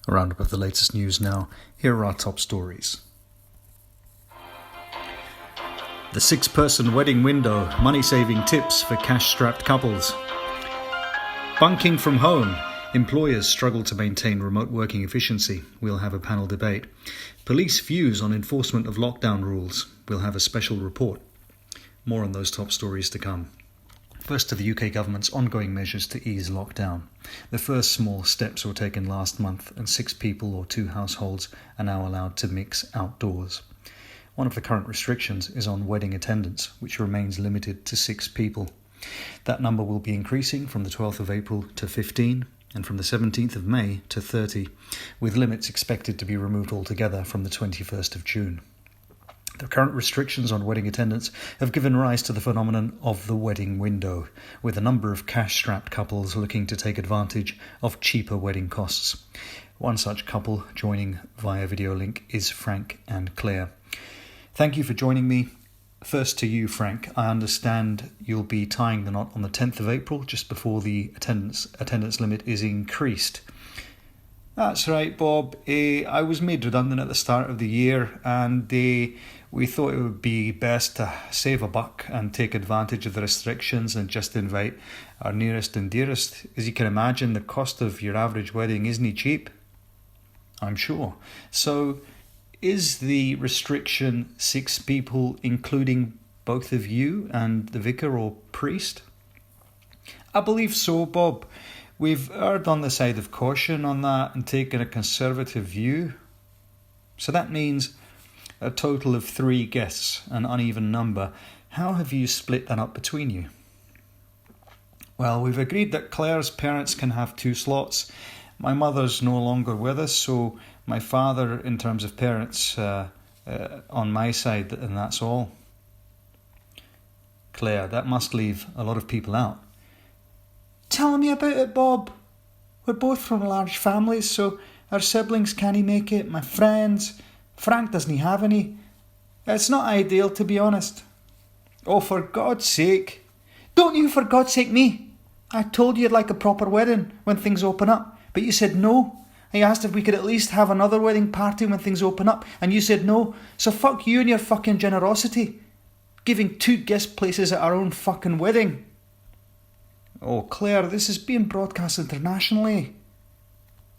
A roundup of the latest news now. Here are our top stories. The 6-person wedding window, money-saving tips for cash-strapped couples. Bunking from home. Employers struggle to maintain remote working efficiency. We'll have a panel debate. Police views on enforcement of lockdown rules. We'll have a special report. More on those top stories to come. First to the UK government's ongoing measures to ease lockdown. The first small steps were taken last month, and 6 people or 2 households are now allowed to mix outdoors. One of the current restrictions is on wedding attendance, which remains limited to 6 people. That number will be increasing from the 12th of April to 15 and from the 17th of May to 30, with limits expected to be removed altogether from the 21st of June. The current restrictions on wedding attendance have given rise to the phenomenon of the wedding window, with a number of cash-strapped couples looking to take advantage of cheaper wedding costs. One such couple joining via video link is Frank and Claire. Thank you for joining me. First to you, Frank. I understand you'll be tying the knot on the 10th of April, just before the attendance limit is increased. That's right, Bob. I was made redundant at the start of the year, and we thought it would be best to save a buck and take advantage of the restrictions and just invite our nearest and dearest. As you can imagine, the cost of your average wedding isn't cheap. I'm sure. So, is the restriction 6 people, including both of you and the vicar or priest? I believe so, Bob. We've erred on the side of caution on that and taken a conservative view. So that means a total of 3 guests, an uneven number. How have you split that up between you? Well, we've agreed that Claire's parents can have 2 slots. My mother's no longer with us, so my father, in terms of parents, on my side, and that's all. Claire, that must leave a lot of people out. Tell me about it, Bob. We're both from large families, so our siblings can't make it, my friends. Frank doesn't have any. It's not ideal, to be honest. Oh, for God's sake. Don't you for God's sake me. I told you you'd like a proper wedding when things open up, but you said no. I asked if we could at least have another wedding party when things open up, and you said no. So fuck you and your fucking generosity. Giving 2 guest places at our own fucking wedding. Oh, Claire, this is being broadcast internationally.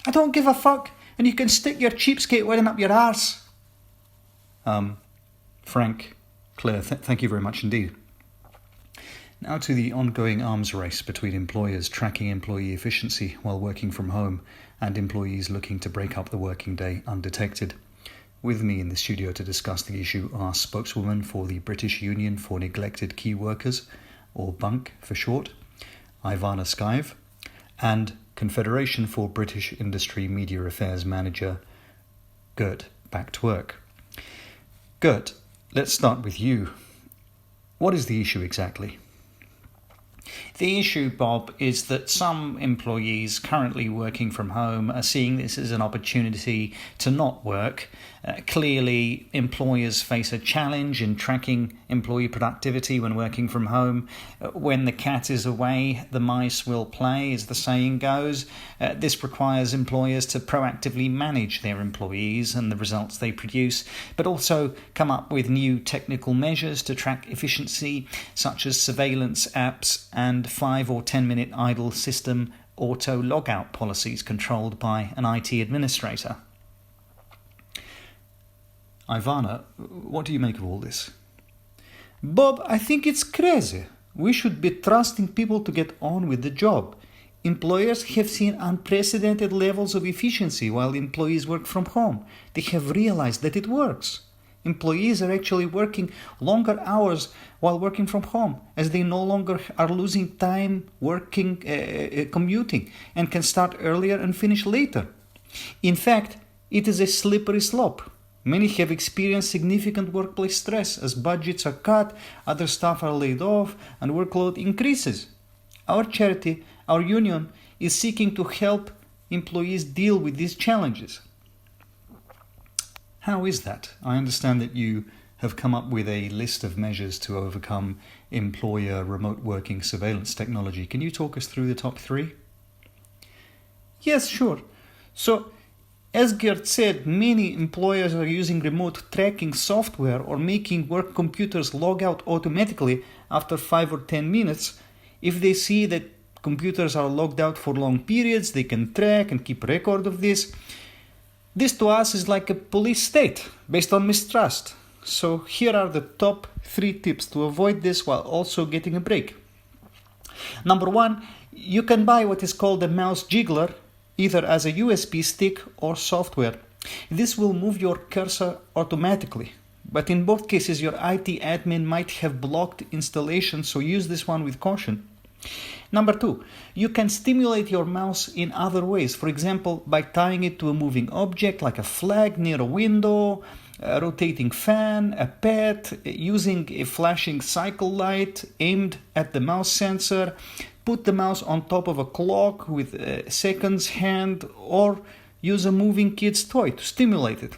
I don't give a fuck, and you can stick your cheapskate wedding up your arse. Frank, Claire, thank you very much indeed. Now to the ongoing arms race between employers tracking employee efficiency while working from home and employees looking to break up the working day undetected. With me in the studio to discuss the issue are spokeswoman for the British Union for Neglected Key Workers, or B.U.N.K for short, Ivana Skive, and Confederation for British Industry Media Affairs Manager, Gert Back to Work. Gert, let's start with you. What is the issue exactly? The issue, Bob, is that some employees currently working from home are seeing this as an opportunity to not work. Clearly, employers face a challenge in tracking employee productivity when working from home. When the cat is away, the mice will play, as the saying goes. This requires employers to proactively manage their employees and the results they produce, but also come up with new technical measures to track efficiency, such as surveillance apps and 5 or 10 minute idle system auto logout policies controlled by an IT administrator. Ivana, what do you make of all this? Bob, I think it's crazy. We should be trusting people to get on with the job. Employers have seen unprecedented levels of efficiency while employees work from home. They have realized that it works. Employees are actually working longer hours while working from home, as they no longer are losing time working, commuting, and can start earlier and finish later. In fact, it is a slippery slope. Many have experienced significant workplace stress as budgets are cut, other staff are laid off, and workload increases. Our charity, our union, is seeking to help employees deal with these challenges. How is that? I understand that you have come up with a list of measures to overcome employer remote working surveillance technology. Can you talk us through the top 3? Yes, sure. So, As Gert said, many employers are using remote tracking software or making work computers log out automatically after 5 or 10 minutes. If they see that computers are logged out for long periods, they can track and keep record of this. This to us is like a police state based on mistrust. So here are the top 3 tips to avoid this while also getting a break. Number 1, you can buy what is called a mouse jiggler, either as a USB stick or software. This will move your cursor automatically, but in both cases your IT admin might have blocked installation, so use this one with caution. Number 2, you can stimulate your mouse in other ways, for example by tying it to a moving object like a flag near a window, a rotating fan, a pet, using a flashing cycle light aimed at the mouse sensor, put the mouse on top of a clock with a seconds hand, or use a moving kid's toy to stimulate it.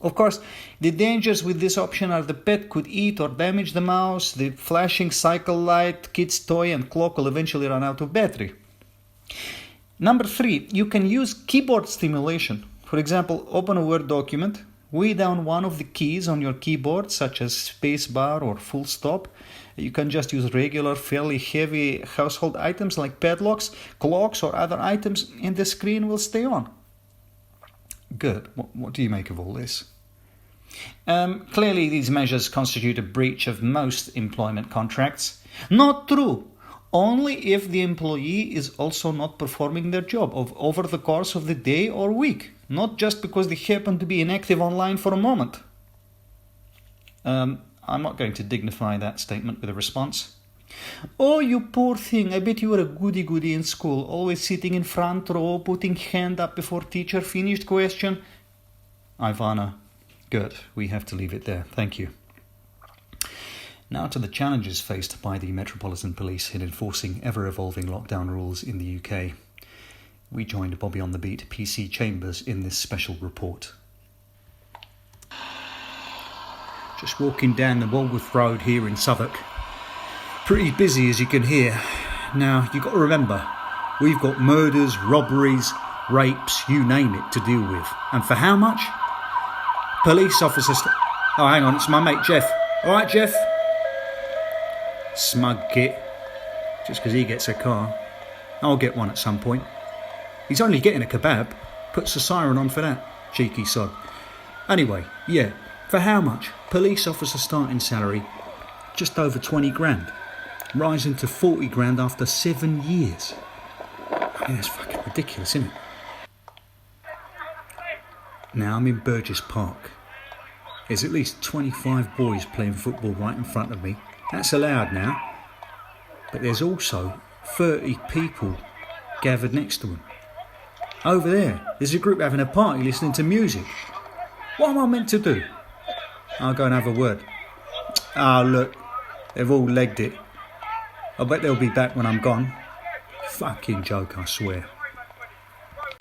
Of course, the dangers with this option are the pet could eat or damage the mouse, the flashing cycle light, kid's toy and clock will eventually run out of battery. Number 3, you can use keyboard stimulation. For example, open a Word document, weigh down one of the keys on your keyboard, such as spacebar or full stop. You can just use regular, fairly heavy household items like padlocks, clocks or other items, and the screen will stay on. Good. What do you make of all this? Clearly these measures constitute a breach of most employment contracts. Not true. Only if the employee is also not performing their job over the course of the day or week, not just because they happen to be inactive online for a moment. I'm not going to dignify that statement with a response. Oh, you poor thing, I bet you were a goody-goody in school, always sitting in front row, putting hand up before teacher finished question. Ivana, good, we have to leave it there, thank you. Now to the challenges faced by the Metropolitan Police in enforcing ever-evolving lockdown rules in the UK. We joined Bobby on the Beat, PC Chambers, in this special report. Just walking down the Walworth Road here in Southwark. Pretty busy as you can hear. Now, you've got to remember, we've got murders, robberies, rapes, you name it, to deal with. And for how much? Police officers... Oh, hang on, it's my mate Jeff. All right, Jeff? Smug git. Just because he gets a car. I'll get one at some point. He's only getting a kebab. Puts the siren on for that. Cheeky sod. Anyway, yeah, for how much? Police officer starting salary, just over 20 grand. Rising to 40 grand after 7 years. I mean, that's fucking ridiculous, isn't it? Now I'm in Burgess Park. There's at least 25 boys playing football right in front of me. That's allowed now. But there's also 30 people gathered next to them. Over there's a group having a party listening to music. What am I meant to do? I'll go and have a word. Oh, look, they've all legged it. I bet they'll be back when I'm gone. Fucking joke, I swear.